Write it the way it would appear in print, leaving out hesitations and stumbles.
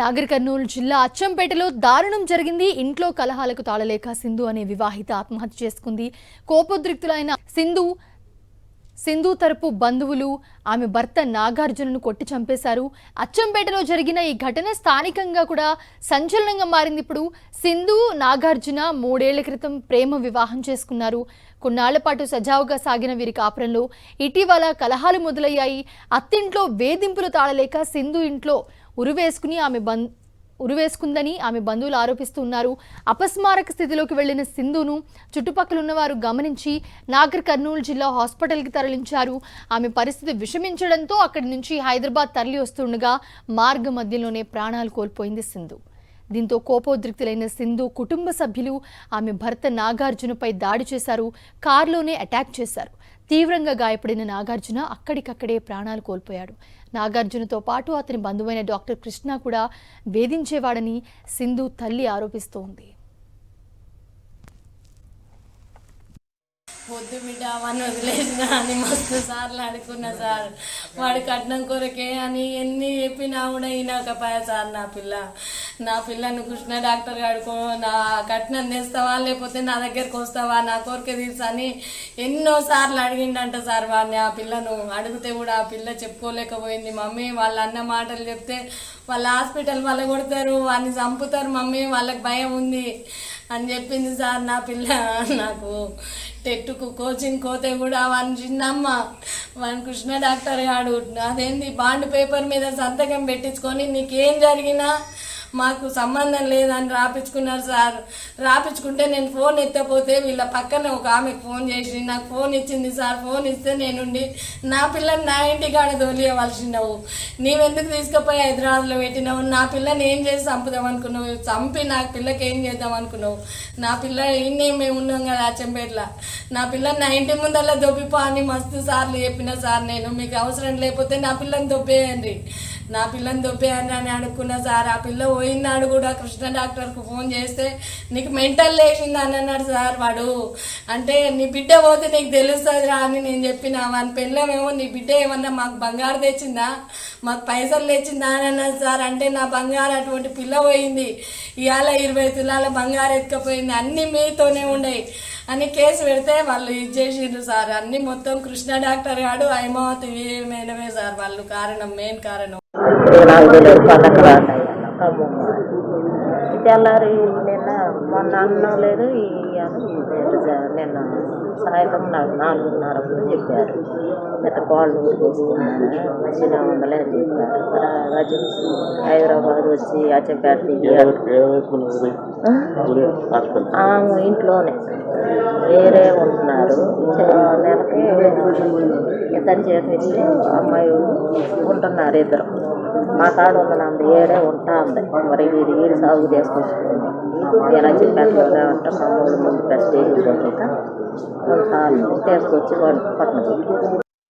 నాగర్ కర్నూలు జిల్లా అచ్చంపేటలో దారుణం జరిగింది. ఇంట్లో కలహాలకు తాళలేక సింధు అనే వివాహిత ఆత్మహత్య చేసుకుంది. కోపోద్రిక్తులైన సింధు తరపు బంధువులు ఆమె భర్త నాగార్జునను కొట్టి చంపేశారు. అచ్చంపేటలో జరిగిన ఈ ఘటన స్థానికంగా కూడా సంచలనంగా మారింది. ఇప్పుడు సింధు నాగార్జున 3 ఏళ్ల క్రితం ప్రేమ వివాహం చేసుకున్నారు. కొన్నాళ్ల పాటు సజావుగా సాగిన వీరి కాపురంలో ఇటీవల కలహాలు మొదలయ్యాయి. అత్తింట్లో వేధింపులు తాళలేక సింధు ఇంట్లో ఉరివేసుకుందని ఆమె బంధువులు ఆరోపిస్తున్నారు. అపస్మారక స్థితిలోకి వెళ్లిన సింధును చుట్టుపక్కల ఉన్నవారు గమనించి నాగర్ కర్నూలు జిల్లా హాస్పిటల్కి తరలించారు. ఆమె పరిస్థితి విషమించడంతో అక్కడి నుంచి హైదరాబాద్ తరలి వస్తుండగా మార్గ మధ్యలోనే ప్రాణాలు కోల్పోయింది సింధు. దీంతో కోపోద్రిక్తులైన సింధు కుటుంబ సభ్యులు ఆమె భర్త నాగార్జునపై దాడి చేశారు. కారులోనే అటాక్ చేశారు. తీవ్రంగా గాయపడిన నాగార్జున అక్కడికక్కడే ప్రాణాలు కోల్పోయాడు. నాగార్జునతో పాటు అతని బంధువైన డాక్టర్ కృష్ణ కూడా వేధించేవాడని సింధు తల్లి ఆరోపిస్తోంది. వద్దు బిడ్డ అవన్నీ వదిలేసిన అని మస్తు సార్లు అడుకున్నా సార్. వాడి కట్నం కొరకే అని ఎన్ని చెప్పినా కూడా ఈయనకపోయా సార్. నా పిల్లను కృష్ణ డాక్టర్ గాడుకో నా కట్నం తెస్తావా లేకపోతే నా దగ్గరకు వస్తావా, నా కోరిక తీర్చని ఎన్నో సార్లు అడిగిండంట సార్. వాడిని ఆ పిల్లను అడిగితే కూడా ఆ పిల్ల చెప్పుకోలేకపోయింది. మమ్మీ వాళ్ళ అన్న మాటలు చెప్తే వాళ్ళ హాస్పిటల్ వాళ్ళ కొడతారు, వాళ్ళని చంపుతారు మమ్మీ, వాళ్ళకి భయం ఉంది అని చెప్పింది సార్. నా పిల్ల నాకు టెట్టుకు కోచింగ్ పోతే కూడా వాని చిన్నమ్మ వాని కృష్ణ డాక్టర్ గాడు అదేంది బాండ్ పేపర్ మీద సంతకం పెట్టించుకొని నీకేం జరిగినా మాకు సంబంధం లేదని రాపించుకున్నారు సార్. రాపించుకుంటే నేను ఫోన్ ఎత్తపోతే వీళ్ళ పక్కన ఒక ఆమెకు ఫోన్ చేసి నాకు ఫోన్ ఇచ్చింది సార్. ఫోన్ ఇస్తే నేనుండి నా పిల్లని నా ఇంటికాడ తోలియవలసినవు, నీవెందుకు తీసుకుపోయి హైదరాబాద్లో పెట్టినావు, నా పిల్లని ఏం చేసి చంపుదాం అనుకున్నావు, చంపి నా పిల్లకి ఏం చేద్దాం అనుకున్నావు, నా పిల్ల ఇన్నే మేము ఉన్నాం కదా అచ్చంపేటలో, నా పిల్లని నా ఇంటి ముందల్లా దొబ్బిపో అని మస్తు సార్లు చెప్పిన సార్. నేను మీకు అవసరం లేకపోతే నా పిల్లని దొబ్బేయండి, నా పిల్లని దొబ్బేయండి అని అడుక్కున్నా సార్. ఆ పిల్ల పోయినాడు కూడా కృష్ణ డాక్టర్కు ఫోన్ చేస్తే నీకు మెంటల్ లేచింది అని అన్నాడు సార్. వాడు అంటే నీ బిడ్డ పోతే నీకు తెలుస్తుంది రా అని నేను చెప్పిన. వాని పిల్లమేమో నీ బిడ్డ ఏమన్నా మాకు బంగారు తెచ్చిందా, మాకు పైసలు తెచ్చిందా అని అన్నది సార్. అంటే నా బంగారు అటువంటి పిల్ల పోయింది, ఇవాళ 20 తులాల బంగారు ఎత్తుకపోయింది, అన్నీ మీతోనే ఉండేవి అని కేసు పెడితే వాళ్ళు ఇది చేసిండ్రు సార్. అన్ని మొత్తం కృష్ణ డాక్టర్ గాడు హైమావతి మేడమే సార్ వాళ్ళు కారణం, మెయిన్ కారణం. తెల్లారి నిన్న మొన్న అన్నం లేదు నిన్న సాయంత్రం నాకు 4:30 చెప్పారు. ఇట్లా కాళ్ళు ఊరుకొస్తున్నాను మంచిగా ఉండలే అని చెప్పారు. హైదరాబాద్ వచ్చి అచ్చంపేట ఇంట్లోనే వేరే ఉంటున్నారు. నెలకి ఇతని చేతి ఇచ్చి అమ్మాయి ఉంటున్నారు ఇద్దరు. మా కాడ ఉందనంది ఏడే ఉంటా ఉంది. మరి వీడు సాగు చేసుకొచ్చుకుంది. ఎలా చెప్పేట్లోనే అంటే మా ముందు పెద్ద ఉంటా తీసుకొచ్చి పట్టణ